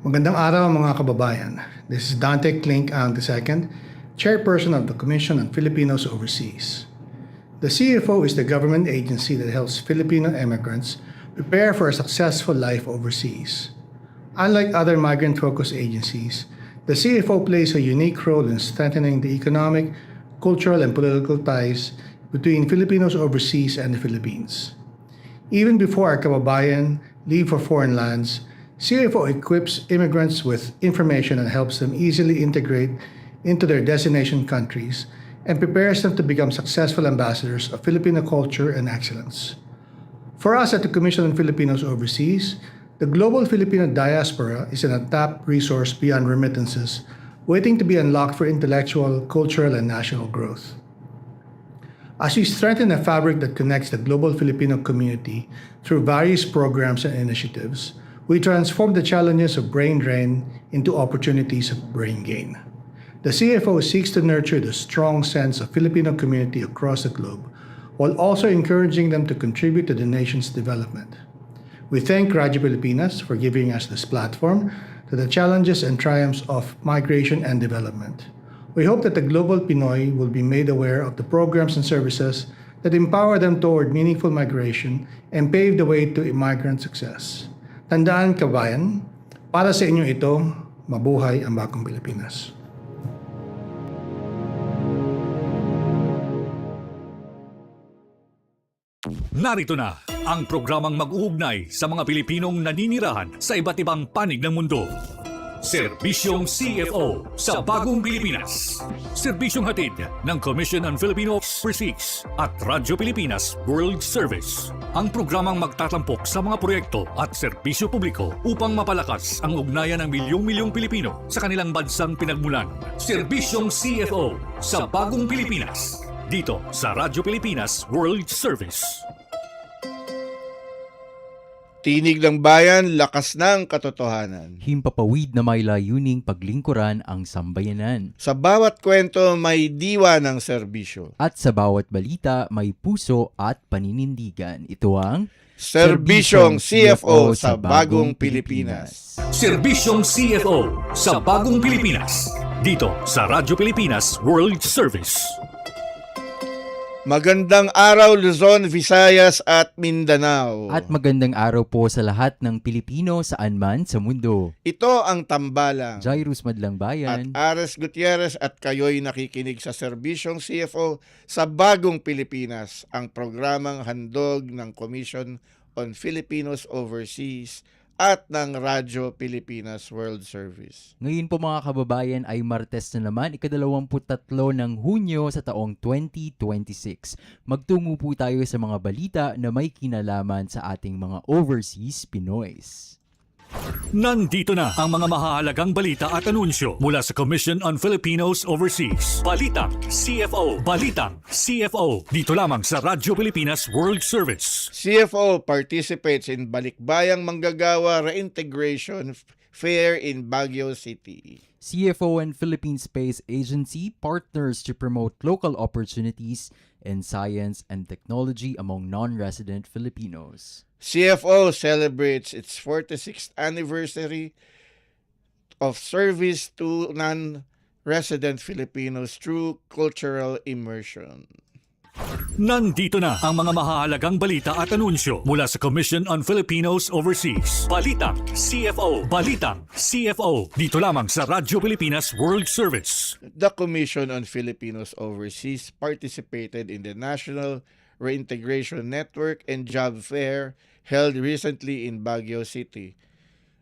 Magandang araw mga kababayan. This is Dante Klink ang II, Chairperson of the Commission on Filipinos Overseas. The CFO is the government agency that helps Filipino immigrants prepare for a successful life overseas. Unlike other migrant-focused agencies, the CFO plays a unique role in strengthening the economic, cultural, and political ties between Filipinos overseas and the Philippines. Even before our kababayan leave for foreign lands, CFO equips immigrants with information and helps them easily integrate into their destination countries and prepares them to become successful ambassadors of Filipino culture and excellence. For us at the Commission on Filipinos Overseas, the global Filipino diaspora is an untapped resource beyond remittances, waiting to be unlocked for intellectual, cultural, and national growth. As we strengthen a fabric that connects the global Filipino community through various programs and initiatives, we transform the challenges of brain drain into opportunities of brain gain. The CFO seeks to nurture the strong sense of Filipino community across the globe, while also encouraging them to contribute to the nation's development. We thank Radyo Pilipinas for giving us this platform to the challenges and triumphs of migration and development. We hope that the global Pinoy will be made aware of the programs and services that empower them toward meaningful migration and pave the way to immigrant success. Tandaan kabayan, para sa inyo ito, mabuhay ang bagong Pilipinas. Narito na ang programang mag-uugnay sa mga Pilipinong naninirahan sa iba't ibang panig ng mundo. Serbisyong CFO sa Bagong Pilipinas. Serbisyong hatid ng Commission on Filipino Overseas at Radyo Pilipinas World Service. Ang programang magtatampok sa mga proyekto at serbisyo publiko upang mapalakas ang ugnayan ng milyong-milyong Pilipino sa kanilang bansang pinagmulan. Serbisyong CFO sa Bagong Pilipinas. Dito sa Radyo Pilipinas World Service. Tinig ng bayan, lakas ng katotohanan. Himpapawid na may layuning paglingkuran ang sambayanan. Sa bawat kwento may diwa ng serbisyo. At sa bawat balita may puso at paninindigan. Ito ang Serbisyong CFO sa Bagong Pilipinas. Serbisyong CFO sa Bagong Pilipinas. Dito sa Radyo Pilipinas World Service. Magandang araw Luzon, Visayas at Mindanao. At magandang araw po sa lahat ng Pilipino saan man sa mundo. Ito ang Tambalang. Jairus Madlang Bayan. At Ares Gutierrez at kayo'y nakikinig sa Serbisyong CFO sa Bagong Pilipinas, ang programang handog ng Commission on Filipinos Overseas at ng Radyo Pilipinas World Service. Ngayon po mga kababayan ay Martes na naman, ika-23 ng Hunyo sa taong 2026. Magtungo po tayo sa mga balita na may kinalaman sa ating mga overseas Pinoys. Nandito na ang mga mahahalagang balita at anunsyo mula sa Commission on Filipinos Overseas. Balitang CFO. Balitang CFO. Dito lamang sa Radyo Pilipinas World Service. CFO participates in Balikbayang Manggagawa Reintegration Fair in Baguio City. CFO and Philippine Space Agency partners to promote local opportunities in science and technology among non-resident Filipinos. CFO celebrates its 46th anniversary of service to non-resident Filipinos through cultural immersion. Nandito na ang mga mahahalagang balita at anunsyo mula sa Commission on Filipinos Overseas. Balitang CFO. Balitang CFO. Dito lamang sa Radyo Pilipinas World Service. The Commission on Filipinos Overseas participated in the National Reintegration Network and Job Fair held recently in Baguio City.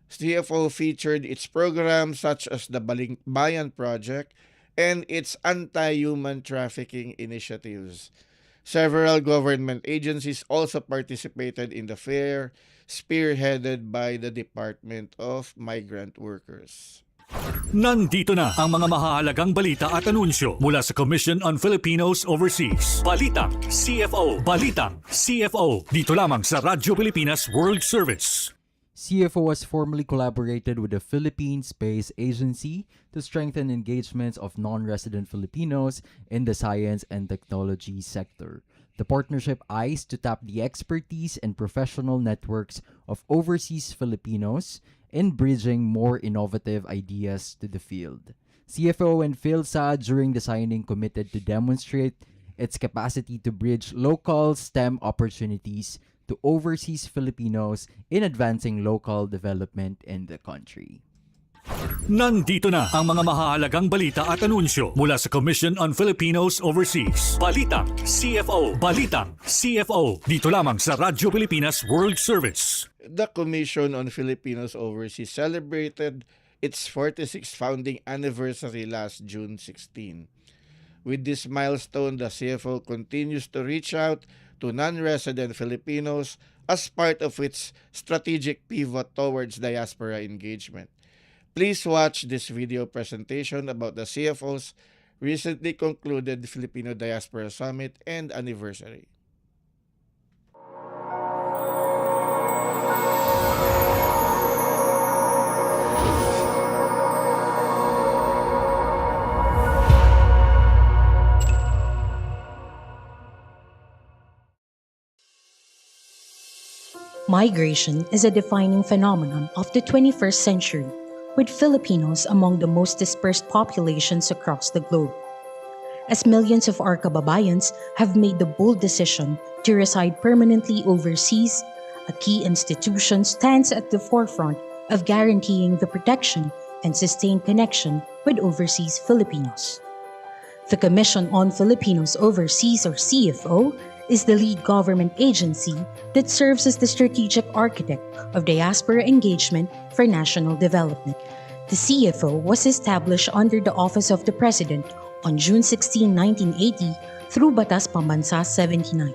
CFO featured its programs such as the Balikbayan Project and its anti-human trafficking initiatives. Several government agencies also participated in the fair, spearheaded by the Department of Migrant Workers. Nandito na ang mga mahahalagang balita at anunsyo mula sa Commission on Filipinos Overseas. Balitang CFO. Balitang CFO. Dito lamang sa Radyo Pilipinas World Service. CFO has formally collaborated with the Philippine Space Agency to strengthen engagements of non-resident Filipinos in the science and technology sector. The partnership eyes to tap the expertise and professional networks of overseas Filipinos in bridging more innovative ideas to the field. CFO and PhilSA during the signing committed to demonstrate its capacity to bridge local STEM opportunities to overseas Filipinos in advancing local development in the country. Nandito na ang mga mahahalagang balita at anunsyo mula sa Commission on Filipinos Overseas. Balitang CFO. Balitang CFO. Dito lamang sa Radyo Pilipinas World Service. The Commission on Filipinos Overseas celebrated its 46th founding anniversary last June 16. With this milestone, the CFO continues to reach out to non-resident Filipinos as part of its strategic pivot towards diaspora engagement. Please watch this video presentation about the CFO's recently concluded Filipino Diaspora Summit and anniversary. Migration is a defining phenomenon of the 21st century, with Filipinos among the most dispersed populations across the globe. As millions of our kababayans have made the bold decision to reside permanently overseas, a key institution stands at the forefront of guaranteeing the protection and sustained connection with overseas Filipinos. The Commission on Filipinos Overseas, or CFO, is the lead government agency that serves as the strategic architect of diaspora engagement for national development. The CFO was established under the Office of the President on June 16, 1980 through Batas Pambansa 79,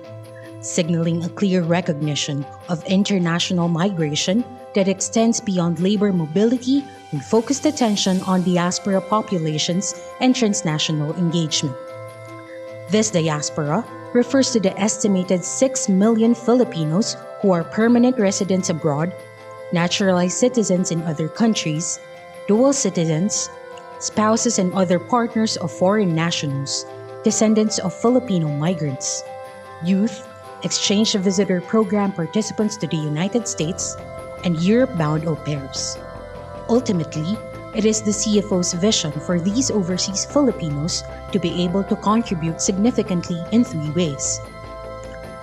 signaling a clear recognition of international migration that extends beyond labor mobility and focused attention on diaspora populations and transnational engagement. This diaspora refers to the estimated 6 million Filipinos who are permanent residents abroad, naturalized citizens in other countries, dual citizens, spouses and other partners of foreign nationals, descendants of Filipino migrants, youth, exchange visitor program participants to the United States, and Europe-bound au pairs. Ultimately, it is the CFO's vision for these overseas Filipinos to be able to contribute significantly in 3 ways.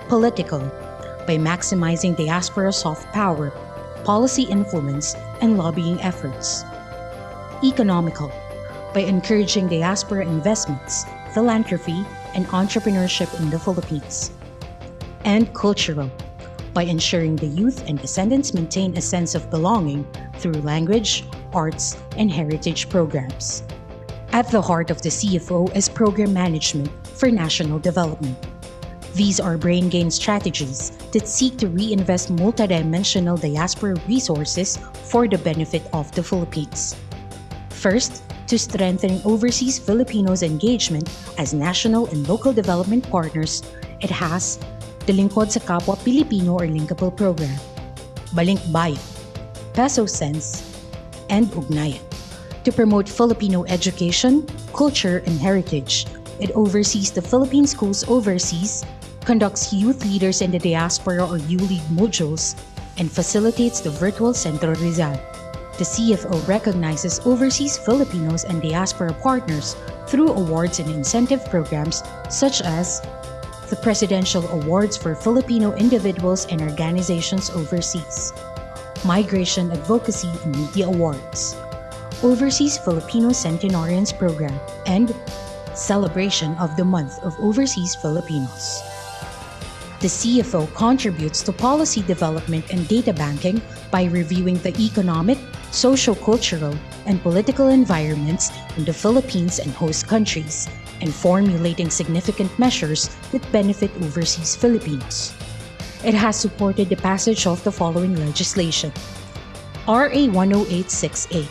Political, by maximizing diaspora soft power, policy influence, and lobbying efforts. Economical, by encouraging diaspora investments, philanthropy, and entrepreneurship in the Philippines. And cultural, by ensuring the youth and descendants maintain a sense of belonging through language, arts, and heritage programs. At the heart of the CFO is program management for national development. These are brain gain strategies that seek to reinvest multidimensional diaspora resources for the benefit of the Philippines. First, to strengthen overseas Filipinos' engagement as national and local development partners, it has the Lingkod sa Kapwa Pilipino or Linkable Program, Balinkbayan, Peso Sense, and Ugnayan. To promote Filipino education, culture, and heritage, it oversees the Philippine schools overseas, conducts youth leaders in the diaspora or U-League modules, and facilitates the virtual Centro Rizal. The CFO recognizes overseas Filipinos and diaspora partners through awards and incentive programs such as the Presidential Awards for Filipino individuals and organizations overseas, Migration Advocacy and Media Awards, Overseas Filipino Centenarians Program, and Celebration of the Month of Overseas Filipinos. The CFO contributes to policy development and data banking by reviewing the economic, socio-cultural, and political environments in the Philippines and host countries, and formulating significant measures that benefit overseas Filipinos. It has supported the passage of the following legislation: RA 10868,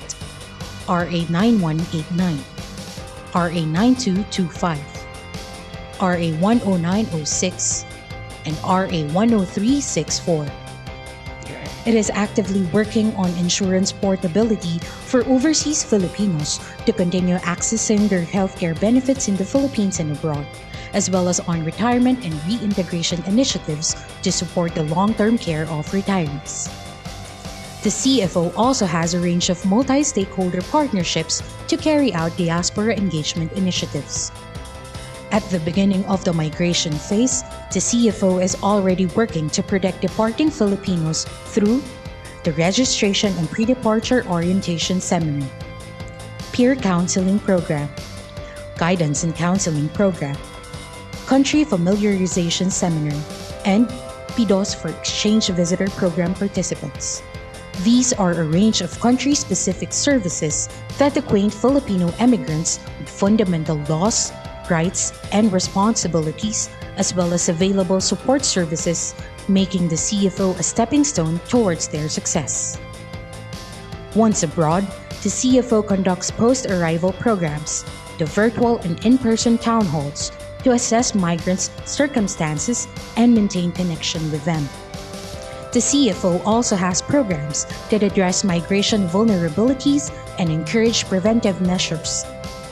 RA 9189, RA 9225, RA 10906, and RA 10364. It is actively working on insurance portability for overseas Filipinos to continue accessing their healthcare benefits in the Philippines and abroad, as well as on retirement and reintegration initiatives to support the long-term care of retirees. The CFO also has a range of multi-stakeholder partnerships to carry out diaspora engagement initiatives. At the beginning of the migration phase, the CFO is already working to protect departing Filipinos through the Registration and Pre-Departure Orientation Seminar, Peer Counseling Program, Guidance and Counseling Program, Country Familiarization Seminar, and PIDOS for Exchange Visitor Program participants. These are a range of country-specific services that acquaint Filipino immigrants with fundamental laws, rights, and responsibilities, as well as available support services, making the CFO a stepping stone towards their success. Once abroad, the CFO conducts post-arrival programs, the virtual and in-person town halls, to assess migrants' circumstances and maintain connection with them. The CFO also has programs that address migration vulnerabilities and encourage preventive measures.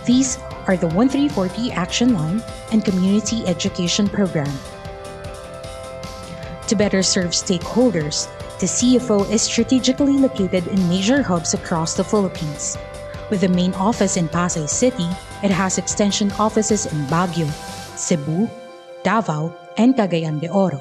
These are the 1340 Action Line and Community Education Program. To better serve stakeholders, the CFO is strategically located in major hubs across the Philippines. With the main office in Pasay City, it has extension offices in Baguio, Cebu, Davao, and Cagayan de Oro,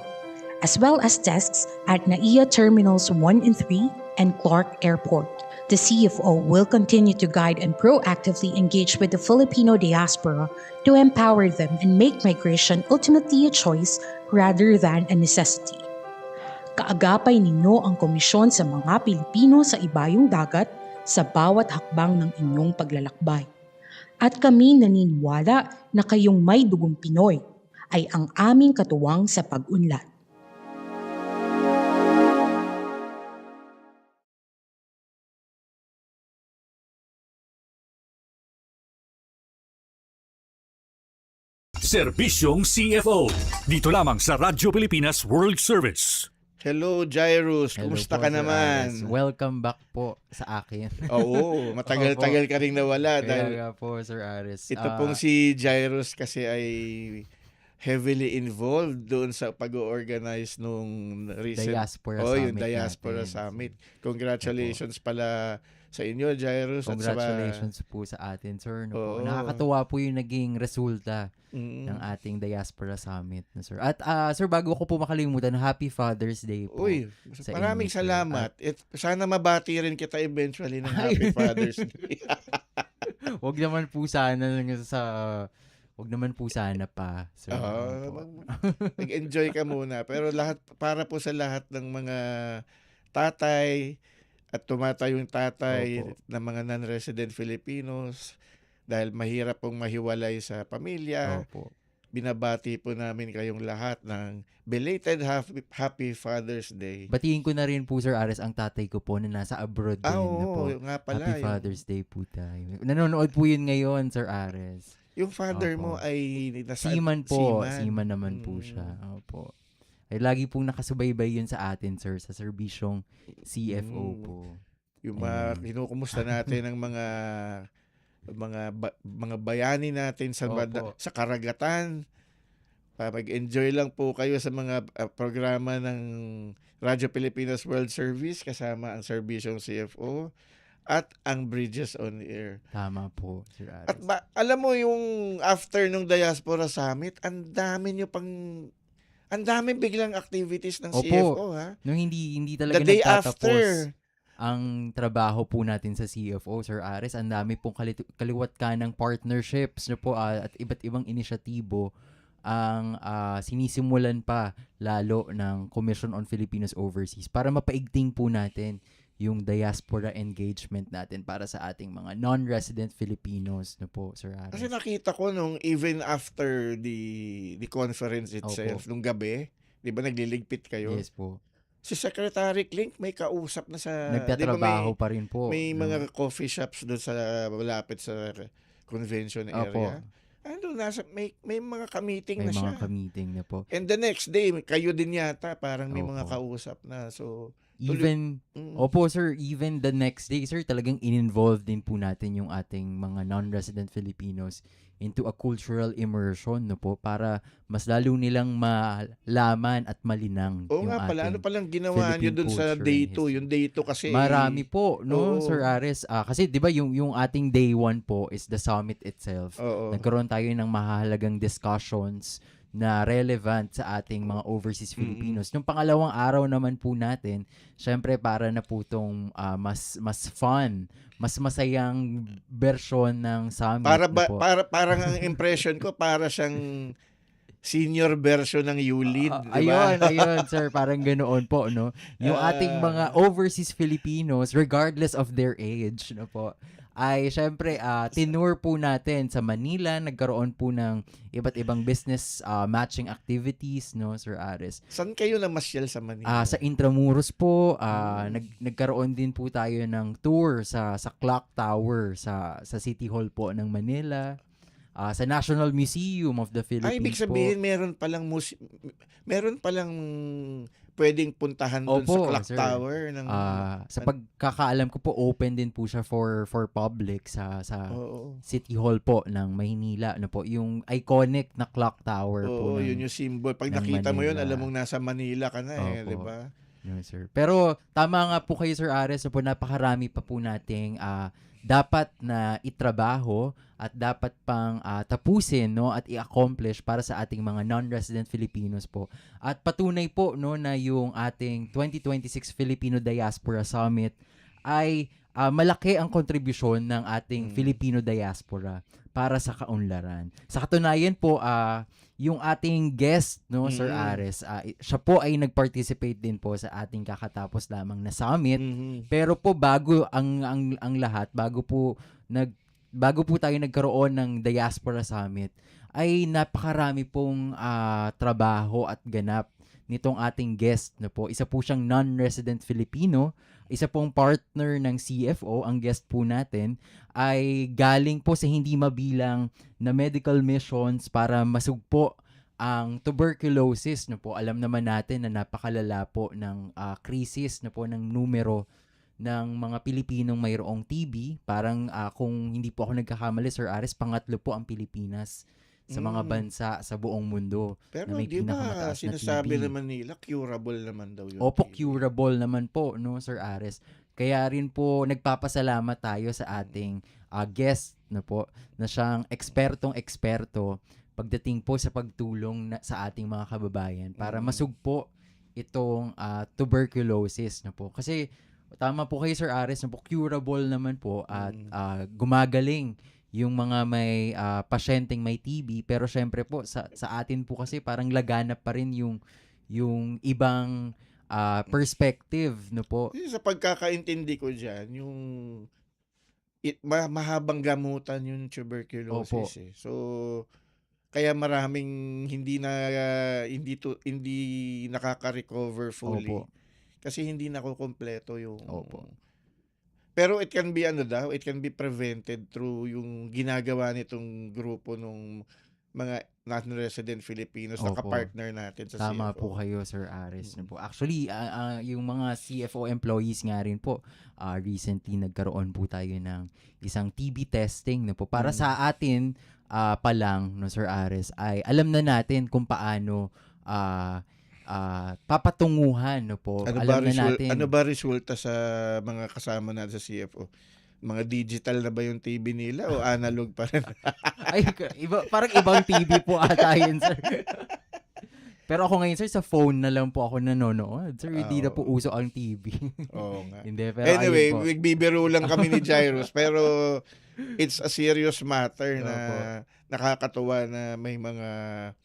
as well as desks at NAIA Terminals 1 and 3 and Clark Airport. The CFO will continue to guide and proactively engage with the Filipino diaspora to empower them and make migration ultimately a choice rather than a necessity. Kaagapay ninyo ang komisyon sa mga Pilipino sa ibayong dagat sa bawat hakbang ng inyong paglalakbay. At kami naniniwala na kayong may dugong Pinoy ay ang aming katuwang sa pag-unlad. Serbisyong CFO. Dito lamang sa Radyo Pilipinas World Service. Hello, Jairus. Hello Kumusta po, ka Sir naman? Ares. Welcome back po sa akin. Oo, matagal-tagal ka rin nawala. Kaya Dahil nga po, Sir Ares. ito pong si Jairus kasi ay heavily involved doon sa pag-organize nung recent Diaspora yung Summit Diaspora natin. Summit. Congratulations pala sa inyo, Jairus. Congratulations po sa atin, sir. No po. Oo. Nakakatuwa po yung naging resulta ng ating Diaspora Summit, no, sir. At sir, bago ko po makalimutan, Happy Father's Day po. Uy, sa maraming inyo, sir. salamat. Sana mabati rin kita eventually ng Happy Father's Day. Wag naman po sana wag naman po sana pa, sir. Nag-enjoy ka muna. Pero para po sa lahat ng mga tatay at tumatayong tatay Opo. ng mga non-resident Filipinos dahil mahirap pong mahiwalay sa pamilya. Opo. Binabati po namin kayong lahat ng belated Happy Father's Day. Batiin ko na rin po, Sir Ares, ang tatay ko po na nasa abroad din. na po. Oo, nga pala. Happy Father's Day po tayo. Nanonood po yun ngayon, Sir Ares. Yung father Opo. mo ay nasa Seaman po. Seaman. Seaman naman po siya. Opo. Ay lagi pong nakasubaybay yun sa atin, sir, sa serbisyong CFO po. Yung kinukumusta natin ng mga bayani natin sa Opo. sa karagatan. Mag-enjoy lang po kayo sa mga programa ng Radyo Pilipinas World Service kasama ang serbisyong CFO at ang Bridges on Air. Tama po, Sir Ares. At alam mo yung after nung Diaspora Summit, ang daming biglang activities ng Opo. CFO, ha? Nung hindi talaga The day nagtatapos after. ang trabaho po natin sa CFO, Sir Ares, ang dami pong kaliwat ka ng partnerships na po at iba't ibang inisyatibo ang sinisimulan pa lalo ng Commission on Filipinos Overseas para mapaigting po natin yung diaspora engagement natin para sa ating mga non-resident Filipinos na po, Sir Ares. Kasi nakita ko nung even after the conference itself, nung gabi, di ba nagliligpit kayo? Yes po. Si Secretary Clink may kausap na sa... Nagtatrabaho pa rin po. May mga coffee shops doon sa malapit sa convention area. Ano, may mga ka-meeting May na siya. mga ka-meeting na po. And the next day, kayo din yata, parang may mga Opo. kausap na. So, Even, opo sir, even the next day, sir, talagang in-involve din po natin yung ating mga non-resident Filipinos into a cultural immersion, no po, para mas lalo nilang malaman at malinang Oo yung nga pala, ano ating palang ginawa niyo Philippine dun sa culture day and 2? history. Yung day 2 kasi Marami po, no, Oo. Sir Ares. Kasi 'di ba yung ating day 1 po is the summit itself. Oo. Nagkaroon tayo ng mahahalagang discussions na relevant sa ating mga overseas Filipinos. Nung pangalawang araw naman po natin, syempre para na po tong mas fun, mas masayang version ng summit Para na po. parang ang impression ko para siyang senior version ng ULEAD, di ba? Ayun, sir, parang ganoon po, no? Yung ating mga overseas Filipinos, regardless of their age, no po, ay syempre, tinur po natin sa Manila, nagkaroon po ng iba't ibang business matching activities, no, Sir Ares. Saan kayo namasyal sa Manila? Sa Intramuros po, nagkaroon din po tayo ng tour sa Clock Tower sa City Hall po ng Manila. Sa National Museum of the Philippines ibig sabihin po. meron palang pwedeng puntahan doon sa Opo, Clock sir. Tower ng Sa pagkakaalam ko po, open din po siya for public sa Oo. City Hall po ng Maynila. Ano po, yung iconic na clock tower po. Oo, yun yung symbol. Pag ng nakita mo yun, Manila. alam mong nasa Manila ka na Opo. di ba? No, sir. Pero tama nga po kayo, Sir Ares, po napakarami pa po nating dapat na itrabaho at dapat pang tapusin, no, at i-accomplish para sa ating mga non-resident Filipinos po. At patunay po, no, na yung ating 2026 Filipino Diaspora Summit ay malaki ang kontribusyon ng ating Filipino diaspora para sa kaunlaran. Sa katunayan po, yung ating guest, no, Sir Ares, siya po ay nag-participate din po sa ating kakatapos lamang na summit. Pero po bago ang lahat, bago po tayo nagkaroon ng Diaspora Summit, ay napakarami pong trabaho at ganap nitong ating guest, no po. Isa po siyang non-resident Filipino, isa pong partner ng CFO. Ang guest po natin ay galing po sa hindi mabilang na medical missions para masugpo ang tuberculosis, no po. Alam naman natin na napakalala po ng krisis, no po, ng numero ng mga Pilipinong mayroong TB. Parang kung hindi po ako nagkakamali, Sir Ares, pangatlo po ang Pilipinas sa mga bansa sa buong mundo Pero na may di ba pinakamataas na sinasabi TB. naman nila, curable naman daw yun. Opo, curable naman po, no, Sir Ares. Kaya rin po nagpapasalamat tayo sa ating guest, no po, na siyang ekspertong-eksperto pagdating po sa pagtulong sa ating mga kababayan para masugpo itong tuberculosis, no po. Kasi tama po kayo, Sir Ares, no po, curable naman po at gumagaling yung mga may pasyenteng may TB, pero syempre po sa atin po kasi parang laganap pa rin yung ibang perspective, no po. Sa pagkakaintindi ko diyan, yung mahabang gamutan yung tuberculosis. Opo. So kaya maraming hindi nakaka-recover fully. Opo. Kasi hindi nakukumpleto yung Opo. Pero it can be prevented through yung ginagawa nitong grupo nung mga non-resident Filipinos na Opo. kapartner natin sa Tama CFO. po kayo, Sir Ares. No po. Actually, yung mga CFO employees nga rin po, recently nagkaroon po tayo ng isang TB testing, no po. Para sa atin pa lang, no, Sir Ares, ay alam na natin kung paano papatunguhan, no po. Ano ba resulta sa mga kasama natin sa CFO? Mga digital na ba yung TB nila o analog pa rin? Ay, parang ibang TV po ata yun, sir. Pero ako ngayon, sir, sa phone na lang po ako nanonood. Sir, hindi na po uso ang TV. Oo nga. Hindi, pero Anyway, ayun po. nagbibiro lang kami ni Jairus, pero it's a serious matter na Opo. nakakatuwa na may mga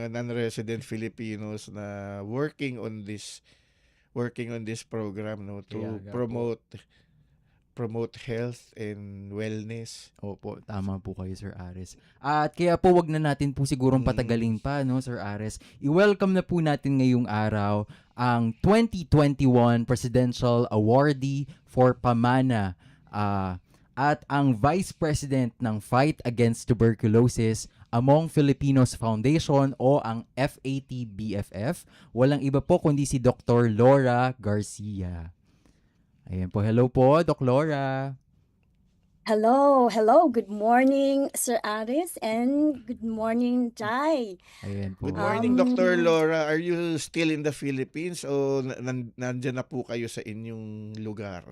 non-resident Filipinos na working on this program, no, to Kaya nga promote health and wellness. Opo, tama po kayo, Sir Ares. At kaya po wag na natin po sigurong patagalin pa, no, Sir Ares. I-welcome na po natin ngayong araw ang 2021 Presidential Awardee for Pamana at ang Vice President ng Fight Against Tuberculosis, Among Filipinos Foundation o ang FAT-BFF. Walang iba po kundi si Dr. Laura Garcia. Ayan po. Hello po, Doc Laura. Hello, hello. Good morning, Sir Aris, and good morning, Jai. Ayan po. Good morning, Dr. Um, Laura. Are you still in the Philippines o nandyan na po kayo sa inyong lugar?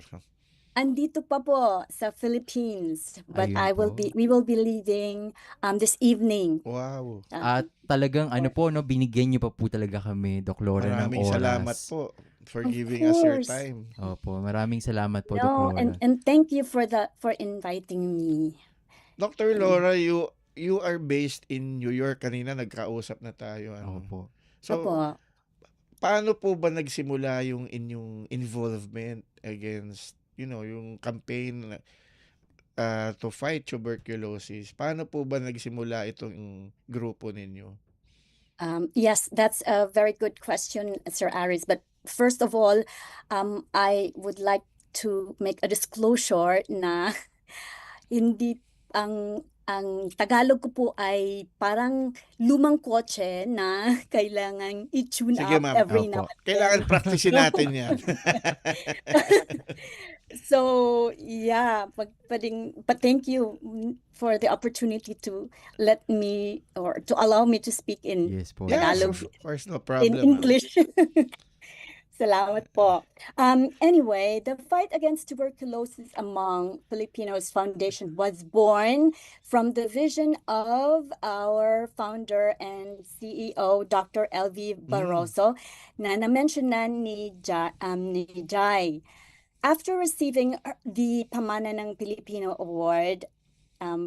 Andito pa po sa Philippines, but Ayun po. we will be leaving this evening. Wow. At talagang ano po, no, binigyan niyo pa po talaga kami, Doc Laura, ng Maraming oras. salamat po for Of giving us your course. time. Opo, maraming salamat po, Doc No, Laura. and thank you for inviting me. Dr. Laura, you are based in New York. Kanina nagkausap na tayo. Opo. So, Opo. paano po ba nagsimula yung inyong involvement against, yung campaign to fight tuberculosis? Paano po ba nagsimula itong grupo ninyo? Yes, that's a very good question, Sir Aris. But first of all, I would like to make a disclosure na hindi ang Tagalog ko po ay parang lumang kotse na kailangan i-tune Sige, up ma'am. every Opo. now and then. Kailangan practicein natin yan. So, yeah, but thank you for the opportunity to let me or to allow me to speak in Yes po. Yes, Tagalog, of course, no in problem. ma'am. English. Salamat po. Anyway, the fight against tuberculosis among Filipinos Foundation was born from the vision of our founder and CEO, Dr. LV Barroso, na na-mention na ni Jai. After receiving the Pamana ng Pilipino Award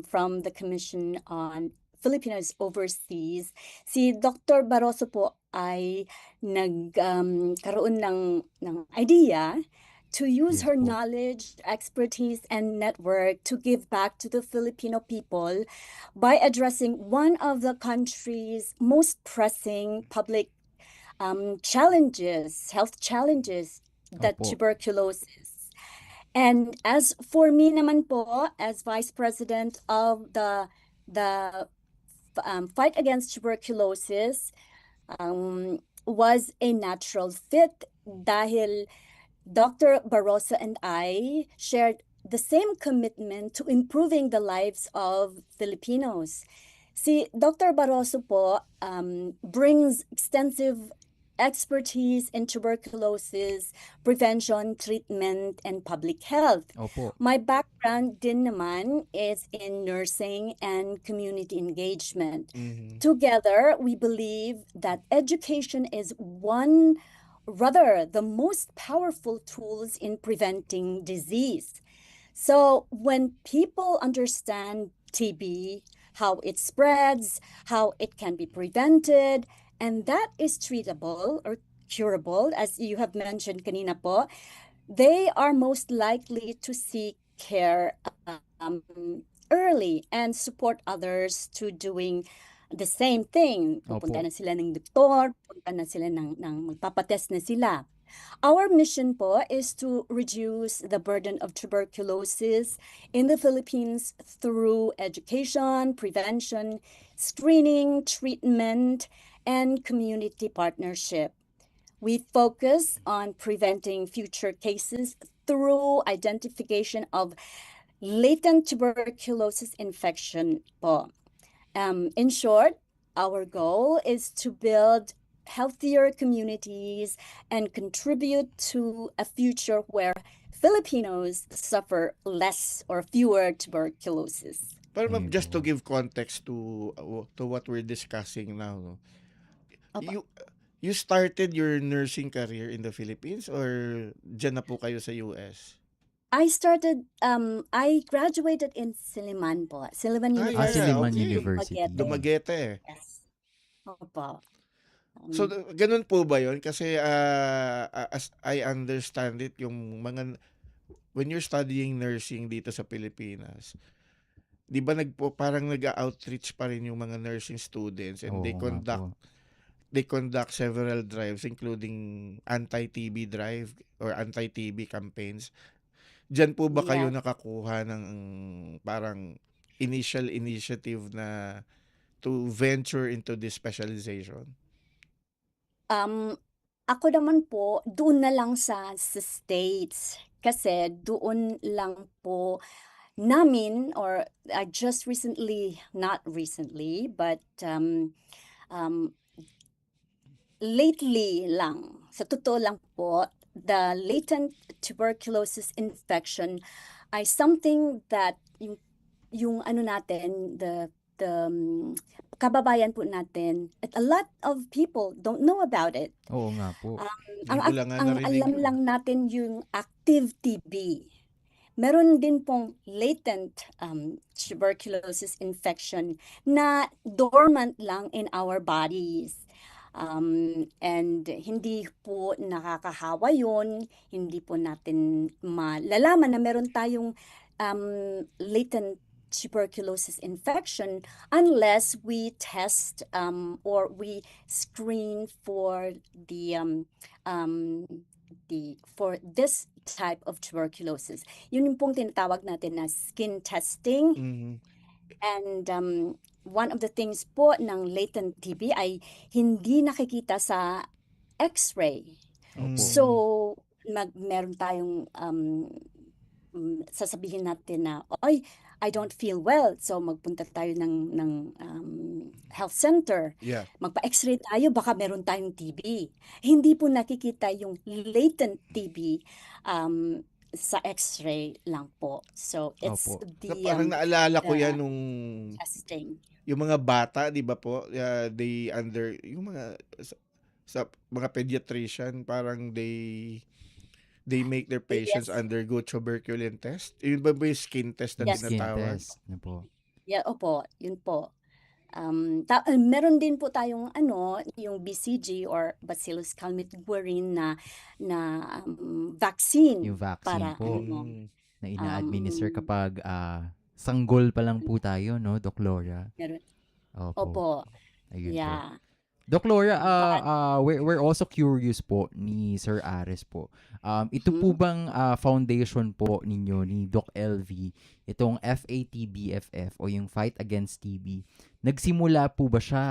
from the Commission on Filipinos Overseas, si Dr. Barroso po ay nagkaroon ng idea to use Yes her po. knowledge, expertise, and network to give back to the Filipino people by addressing one of the country's most pressing public challenges, health challenges, that Opo. tuberculosis. And as for me naman po, as Vice President of the fight against tuberculosis, was a natural fit dahil Dr. Barroso and I shared the same commitment to improving the lives of Filipinos. Si Dr. Barroso po brings extensive expertise in tuberculosis, prevention, treatment, and public health. Opo. My background din naman is in nursing and community engagement. Mhm. Together, we believe that education is the most powerful tools in preventing disease. So when people understand TB, how it spreads, how it can be prevented, and that is treatable or curable, as you have mentioned kanina po, they are most likely to seek care early and support others to doing the same thing. Pupunta Opo. na sila ng doktor, pupunta na sila ng magpapatest na sila. Our mission po is to reduce the burden of tuberculosis in the Philippines through education, prevention, screening, treatment, and community partnership. We focus on preventing future cases through identification of latent tuberculosis infection po. In short, our goal is to build healthier communities and contribute to a future where Filipinos suffer less or fewer tuberculosis. Pero ma'am, Ayun just to po. give context to what we're discussing now, no? Opo. You started your nursing career in the Philippines or dyan na po kayo sa US? I graduated in Silliman po. Silliman Ah, University. Silliman okay. University. Dumaguete. Yes. Opo. So, ganun po ba yun? Kasi as I understand it, yung when you're studying nursing dito sa Pilipinas, di ba parang nag-outreach pa rin yung mga nursing students and Oo nga po. they conduct several drives including anti-TB drive or anti-TB campaigns. Diyan po ba kayo Yes. nakakuha ng parang initial initiative na to venture into this specialization? Ako naman po, doon na lang sa States. Kasi doon lang po namin, or just recently, not recently, but um, lately lang, sa totoo lang po, the latent tuberculosis infection ay something that yung ano natin, the kababayan po natin, at a lot of people don't know about it. Oo nga po. Hindi ko lang nga Ang narinig alam yun. lang natin yung active TB. Meron din pong latent tuberculosis infection na dormant lang in our bodies. And hindi po nakakahawa yun, hindi po natin malalaman na meron tayong latent tuberculosis infection unless we test or we screen for for this type of tuberculosis. Yun yung pong tinatawag natin na skin testing. Mhm. And one of the things po ng latent TB ay hindi nakikita sa X-ray. Mm. So, meron tayong sasabihin natin na, "Oy, I don't feel well." So, magpunta tayo ng health center. Yeah. Magpa-X-ray tayo, baka meron tayong TB. Hindi po nakikita yung latent TB sa X-ray lang po. So, it's Opo. So, parang naalala ko yan nung testing. yung mga bata, di ba po, they under, yung mga, sa mga pediatrician, parang they make their patients Yes. undergo tuberculin test. Yun ba yung skin test na Yes. Skin tinatawag? test na po. Yeah, opo, yun po. Meron din po tayong yung BCG or Bacillus calmette-guerin na vaccine Yung vaccine para po Mm. na ina-administer kapag sanggol pa lang po tayo, no, Doc Laura? meron. Opo. Opo. Ayun po. Yeah. Doc Laura, we're also curious po ni Sir Ares po. Ito po bang foundation po ninyo ni Doc LV, itong FATBFF o yung Fight Against TB, nagsimula po ba siya,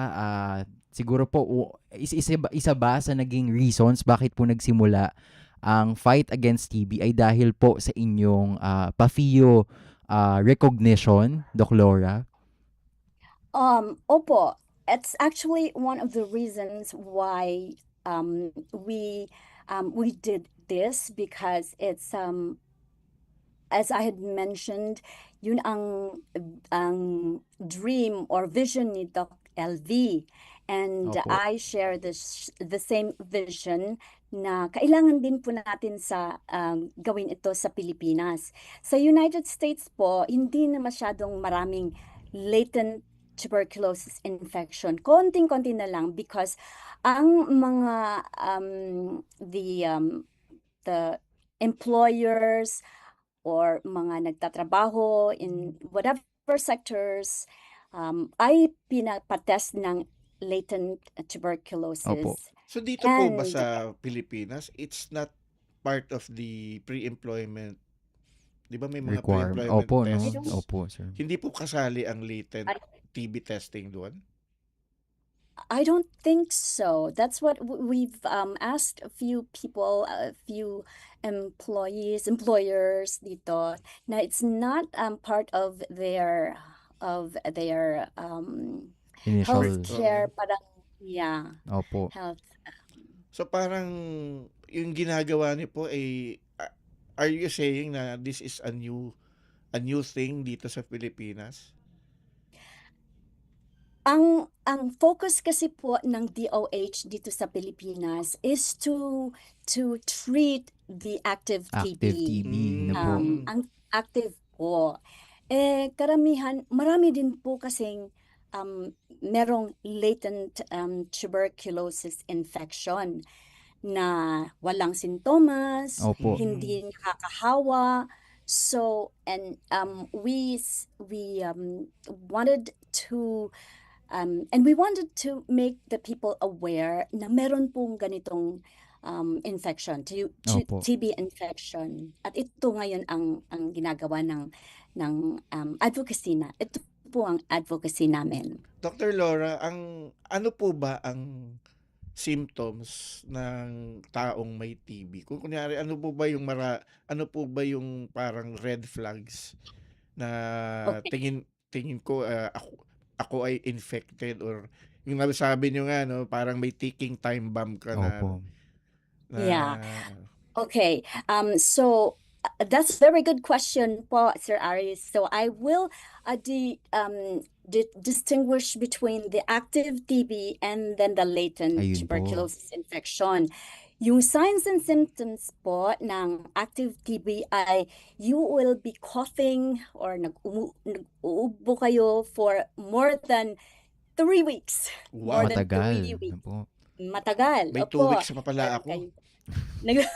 siguro po, isa ba sa naging reasons bakit po nagsimula ang Fight Against TB ay dahil po sa inyong PAFIO recognition, Doc Laura? Opo. It's actually one of the reasons why we did this, because it's as I had mentioned, yun ang dream or vision ni Doc LV, and Opo. I share the same vision na kailangan din po natin sa gawin ito sa Pilipinas. Sa United States po, hindi na masyadong maraming latent tuberculosis infection. Konting-konti na lang, because ang mga the employers or mga nagtatrabaho in whatever sectors ay pinapatest ng latent tuberculosis. Opo. So dito po ba And sa Pilipinas, it's not part of the pre-employment, di ba may mga Requirement. pre-employment Opo, no? tests? Opo, sir. Hindi po kasali ang latent I- TB testing doon? I don't think so. That's what we've asked a few people, a few employers dito, na it's not part of their Initial. healthcare, parang yeah, Opo. health. So parang yung ginagawa niyo po ay are you saying na this is a new thing dito sa Pilipinas? Ang focus kasi po ng DOH dito sa Pilipinas is to treat the active TB. Active TB na po. Ang active po. Karamihan, marami din po kasing merong latent tuberculosis infection na walang sintomas, Opo. hindi nakakahawa. So, and we wanted to and we wanted to make the people aware na meron pong ganitong infection, Opo. TB infection. At ito ngayon ang ginagawa ng advocacy na. Ito po ang advocacy namin. Dr. Laura, ano po ba ang symptoms ng taong may TB? Kung kunyari, ano po ba yung parang red flags na Okay. tingin ko ako ay infected, or yung nasabi nyo nga, no, parang may ticking time bomb ka Opo. na Yeah. Okay. So that's a very good question po, Sir Aris. So I will distinguish between the active TB and then the latent Ayun po. tuberculosis infection. Yung signs and symptoms po ng active TB ay you will be coughing or nag-uubo kayo for more than 3 weeks. Wow, More than 3 Matagal. weeks. Ano po? Matagal. may 2 Opo. weeks pa pala Meron ako. kayo. Nag-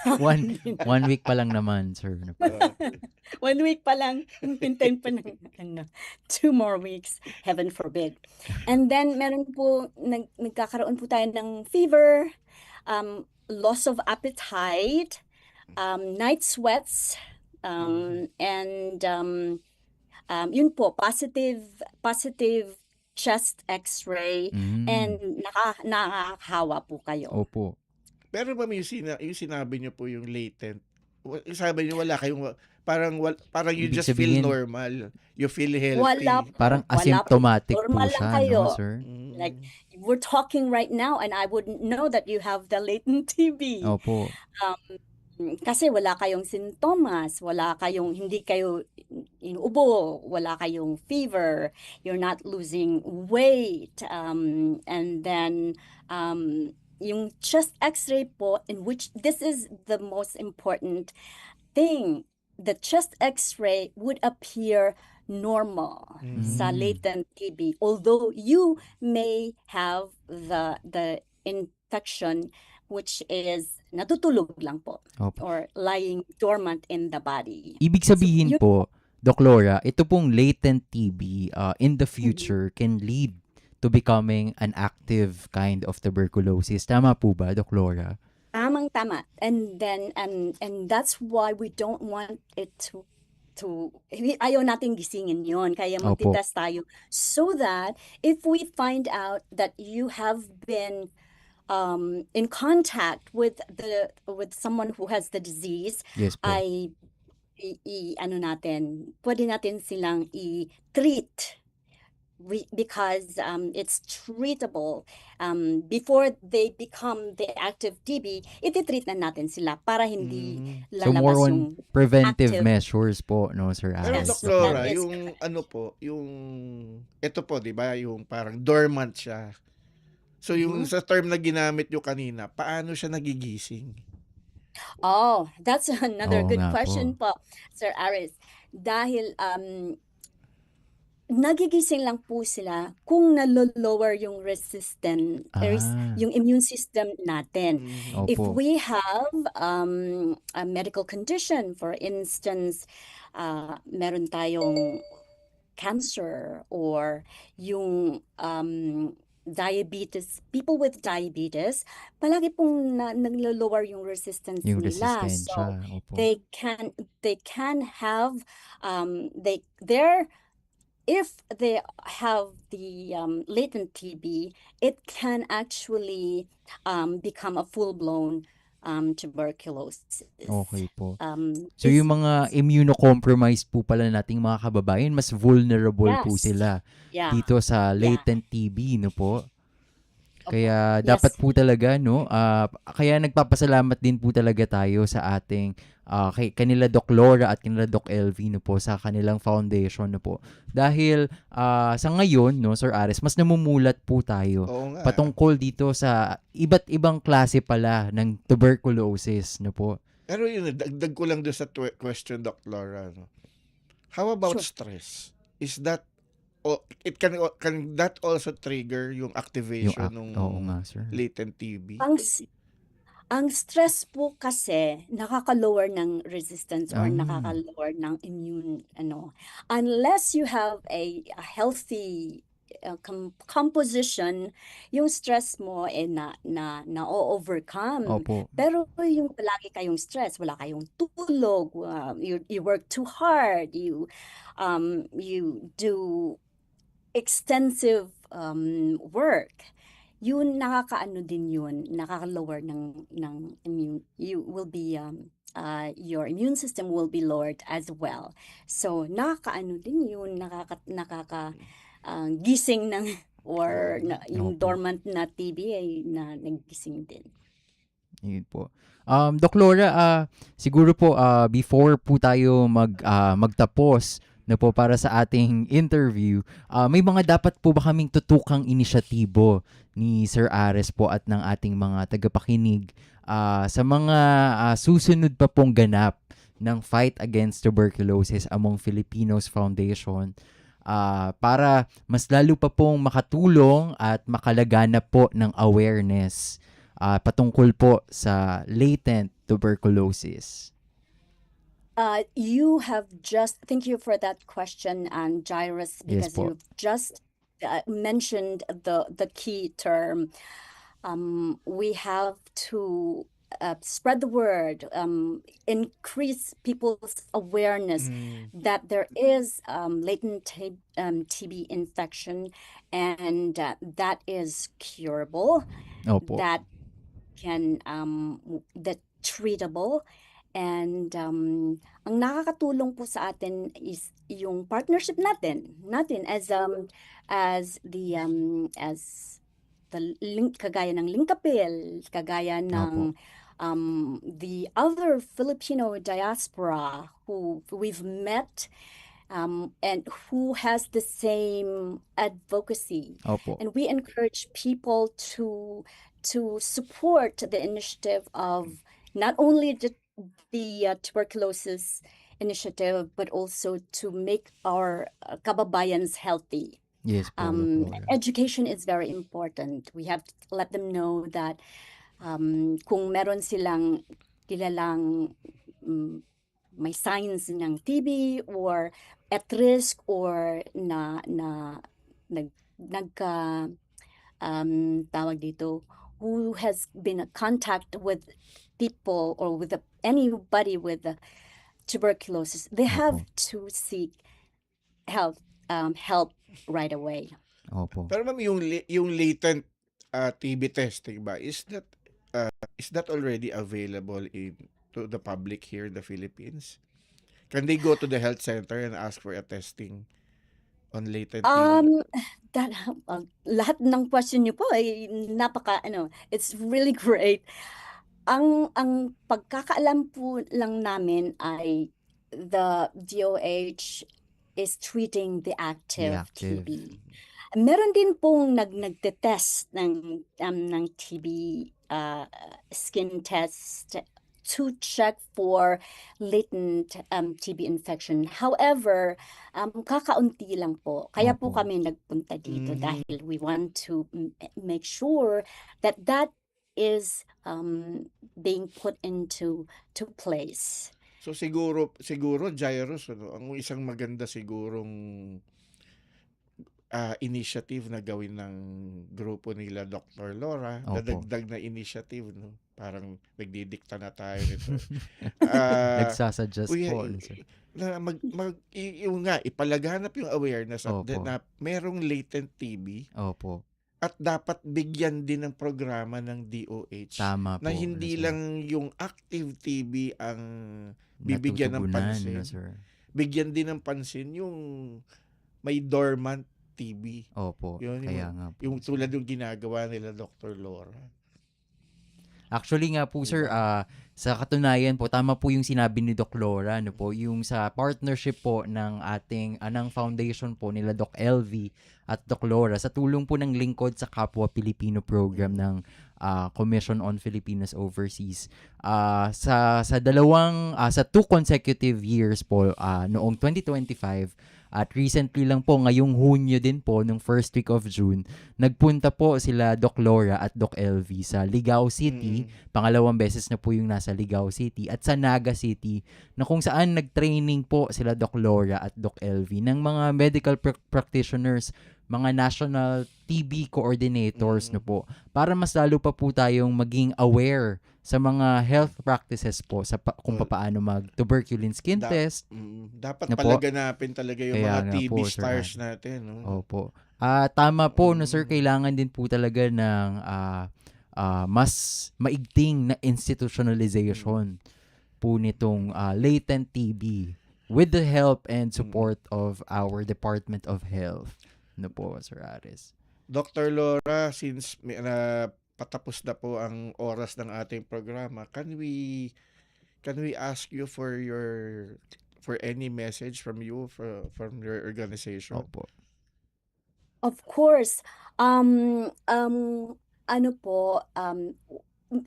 One week pa lang naman, sir. Ano po? 1 week pa lang, hintayin pa ng 2 more weeks, heaven forbid. And then meron po, nagkakaroon po tayo ng fever, loss of appetite, night sweats, and yun po, positive chest x-ray, and nakakahawa po kayo. Opo. Pero ba yung sinabi niyo po yung latent, sabi niyo wala kayong, parang you Ibig just feel sabihin, normal. You feel healthy. Wala po. parang Wala po. asymptomatic po Normal lang siya, kayo. no, sir? Like, we're talking right now and I wouldn't know that you have the latent TB. Opo. Kasi wala kayong sintomas, hindi kayo inuubo, wala kayong fever, you're not losing weight, and then yung chest x-ray po, in which this is the most important thing, the chest x-ray would appear normal sa latent TB, although you may have the infection which is natutulog lang po Opo. or lying dormant in the body. Ibig sabihin yun- po, Doc Laura, ito pong latent TB in the future can lead to becoming an active kind of tuberculosis. Tama po ba, Doc Laura? Tamang-tama. And then and that's why we don't want it to ayaw nating gisingin yon, kaya Opo. magtitest tayo so that if we find out that you have been in contact with someone who has the disease, Yes po. ay pwede natin silang i-treat because it's treatable. Before they become the active TB, iti-treat na natin sila para hindi So lalabas more yung on preventive active. measures po, no, Sir Pero Aris? Yes, Dr. Laura, that is yung ito po, di ba, yung parang dormant siya. So yung sa term na ginamit nyo kanina, paano siya nagigising? Oh, that's another Oo good nga question po, Sir Aris. Dahil nagigising lang po sila kung nalo-lower yung yung immune system natin. If Opo. we have a medical condition, for instance, meron tayong cancer or yung diabetes, people with diabetes, palagi pong naglo-lower yung resistance Yung nila. resistensya. So Opo. they can have if they have the latent TB, it can actually become a full-blown tuberculosis. Okay po. So This- yung mga immunocompromised po pala nating mga kababayan, mas vulnerable po Yes. sila yeah, dito sa latent TB, no po? Kaya Yes. dapat po talaga, no? Kaya nagpapasalamat din po talaga tayo sa ating kanila Doc Laura at kanila Doc LV, no po, sa kanilang foundation, no po. Dahil sa ngayon, no, Sir Aris, mas namumulat po tayo Oo nga. patungkol dito sa iba't ibang klase pala ng tuberculosis, no po. Pero yun, dagdag ko lang doon sa question, Doc Laura. No? How about Sure. stress? Is that, can that also trigger yung activation ng Oo nga, sir. latent TB? Ang stress po kasi nakaka-lower ng resistance or nakaka-lower ng immune unless you have a healthy composition, yung stress mo na-overcome. Opo. Pero yung palagi kayong stress, wala kayong tulog, you work too hard, you do extensive work, yun nakakaano din yun, nakaka-lower ng immune, you will be your immune system will be lowered as well. So nakakaano din yun, gising ng or yung Opo. dormant na TB ay na naggising din. Yun po. Doc Laura, siguro po before po tayo magtapos na po para sa ating interview, may mga dapat po ba kaming tutukang inisyatibo ni Sir Ares po at ng ating mga tagapakinig sa mga susunod pa pong ganap ng fight against tuberculosis among Filipinos Foundation para mas lalo pa pong makatulong at makalaganap po ng awareness patungkol po sa latent tuberculosis. Thank you for that question, Jairus, Yes because po. you've just mentioned the key term. We have to spread the word, increase people's awareness that there is latent TB infection, and that is curable, Opo. that can that treatable. And ang nakakatulong po sa atin is yung partnership natin as the link, kagaya ng Linkapil, kagaya ng the other Filipino diaspora who we've met and who has the same advocacy. Opo. And we encourage people to support the initiative of not only the tuberculosis initiative, but also to make our kababayans healthy. Yes po, Doc Laura. Education is very important. We have to let them know that kung meron silang kilalang may signs ng TB or at risk or tawag dito, who has been in contact with people or with anybody with tuberculosis, they have to seek help right away. Opo. Pero ma'am, yung latent TB testing ba, is that already available to the public here in the Philippines? Can they go to the health center and ask for a testing on latent TB? Lahat ng question niyo po ay it's really great. Ang pagkakaalam po lang namin ay the DOH is treating the active TB. Meron din pong nagte-test ng TB skin test to check for latent TB infection. However, kakaunti lang po. Kaya po kami nagpunta dito dahil we want to make sure that is being put into place. So siguro Jairus, ang isang maganda sigurong initiative na gawin ng grupo nila Dr. Laura, dadagdag na initiative, no? Parang nagdidikta na tayo nito. Nagsasuggest po. Na yung nga, ipalaganap yung awareness na merong latent TB. Opo. At dapat bigyan din ng programa ng DOH. Tama po. Na hindi lang yung active TB ang bibigyan ng pansin. Bigyan din ng pansin yung may dormant TB. Opo. Yun, kaya nga po. Yung tulad yung ginagawa nila Dr. Laura. Actually nga po sir, sa katunayan po, tama po yung sinabi ni Doc Laura, no po, yung sa partnership po ng ating ng foundation po nila Doc LV at Doc Laura sa tulong po ng Lingkod sa Kapwa Pilipino program ng Commission on Filipinos Overseas. Sa 2 consecutive years po noong 2025 at recently lang po ngayong Hunyo din po nung first week of June, nagpunta po sila Doc Laura at Doc LV sa Ligao City. Pangalawang beses na po yung nasa Ligao City at sa Naga City na kung saan nag-training po sila Doc Laura at Doc LV ng mga medical practitioners, mga national TB coordinators no po, para mas lalo pa po tayong maging aware sa mga health practices po sa kung paano mag-tuberculin skin test. Dapat palaganapin talaga yung mga TB stars natin. No? Opo. Tama po, no sir, kailangan din po talaga ng mas maigting na institutionalization po nitong latent TB with the help and support of our Department of Health. Ano po, Sir Aris? Dr. Laura, since patapos na po ang oras ng ating programa, can we ask you for any message from you from your organization? Opo. Of course. Ano po,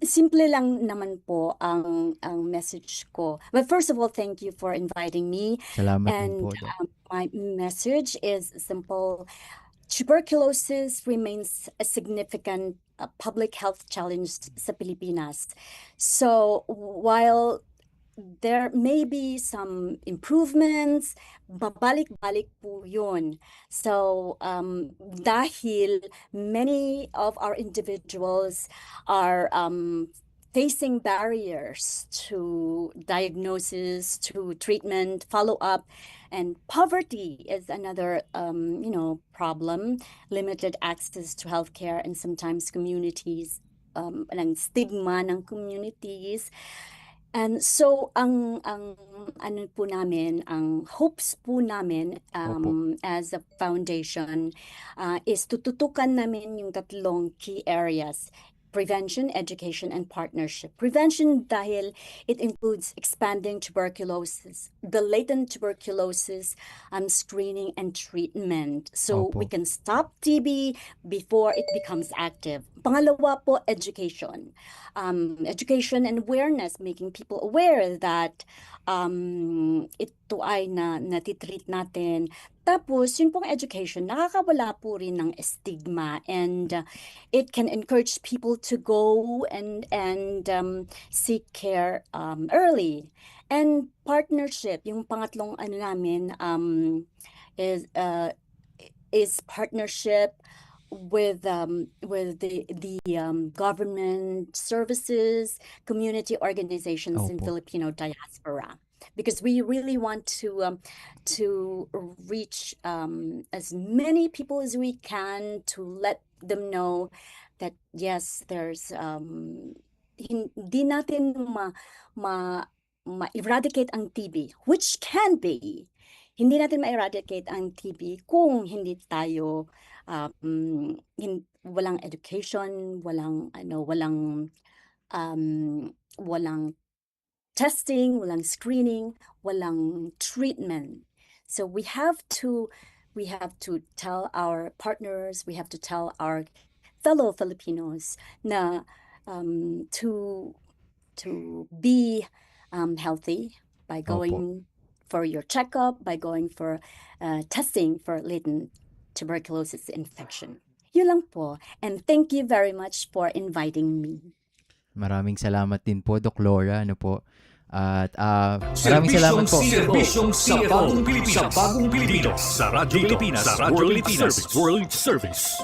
simple lang naman po ang message ko. But first of all, thank you for inviting me. Salamat din And po, Doc. my message is simple. Tuberculosis remains a significant public health challenge sa Pilipinas. So while there may be some improvements, babalik-balik po yun. So dahil many of our individuals are facing barriers to diagnosis, to treatment, follow-up, and poverty is another problem, limited access to healthcare, and sometimes communities, ang stigma ng communities. And so ang ano po namin, ang hopes po namin as a foundation is tututukan namin yung tatlong key areas: prevention, education, and partnership. Prevention dahil it includes expanding tuberculosis, the latent tuberculosis screening and treatment. So we can stop TB before it becomes active. Pangalawa po, education. Education and awareness, making people aware that ito ay natitreat natin. Tapos, yun pong education, nakakawala po rin ng stigma, and it can encourage people to go and seek care early. And partnership, yung pangatlong ano namin is partnership with the government services, community organizations in Filipino diaspora, because we really want to reach as many people as we can, to let them know that yes, there's hindi natin ma-eradicate ang TB, which can be. Hindi natin ma-eradicate ang TB kung hindi tayo walang education, walang testing, walang screening, walang treatment. So we have to tell our partners, we have to tell our fellow Filipinos na to be healthy by going for your checkup, by going for testing for latent tuberculosis infection. Yun lang po. And thank you very much for inviting me. Maraming salamat din po, Doc Laura. Ano po? At maraming salamat po. Serbisyong sa bagong Pilipinas. Sa Radyo Pilipinas. World Service.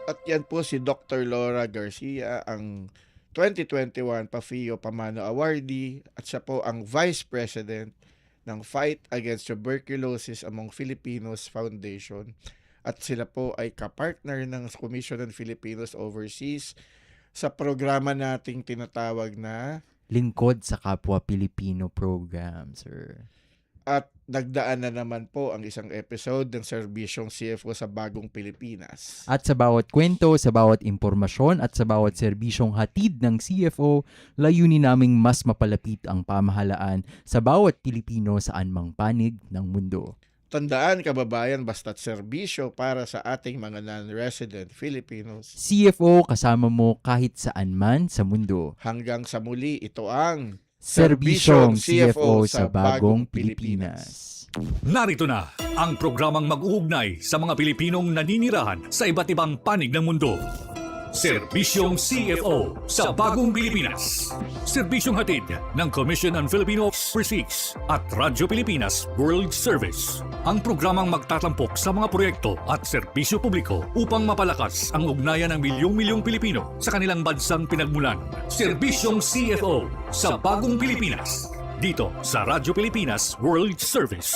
At yan po si Dr. Laura Garcia, ang 2021 PAFIO Pamano Awardee, at siya po ang Vice President ng Fight Against Tuberculosis Among Filipinos Foundation, at sila po ay kapartner ng Commission on Filipinos Overseas sa programa nating tinatawag na Lingkod sa Kapwa Pilipino program, sir. At nagdaan na naman po ang isang episode ng Serbisyong CFO sa Bagong Pilipinas. At sa bawat kwento, sa bawat impormasyon, at sa bawat serbisyong hatid ng CFO, layunin naming mas mapalapit ang pamahalaan sa bawat Pilipino saan mang panig ng mundo. Tandaan, kababayan, basta't serbisyo para sa ating mga non-resident Filipinos. CFO, kasama mo kahit saan man sa mundo. Hanggang sa muli, ito ang Serbisyong CFO sa Bagong Pilipinas. Narito na ang programang mag-uugnay sa mga Pilipinong naninirahan sa iba't ibang panig ng mundo. Serbisyong CFO sa Bagong Pilipinas. Serbisyong hatid ng Commission on Filipino Overseas at Radyo Pilipinas World Service. Ang programang magtatampok sa mga proyekto at serbisyo publiko upang mapalakas ang ugnayan ng milyong-milyong Pilipino sa kanilang bansang pinagmulan. Serbisyong CFO sa Bagong Pilipinas. Dito sa Radyo Pilipinas World Service.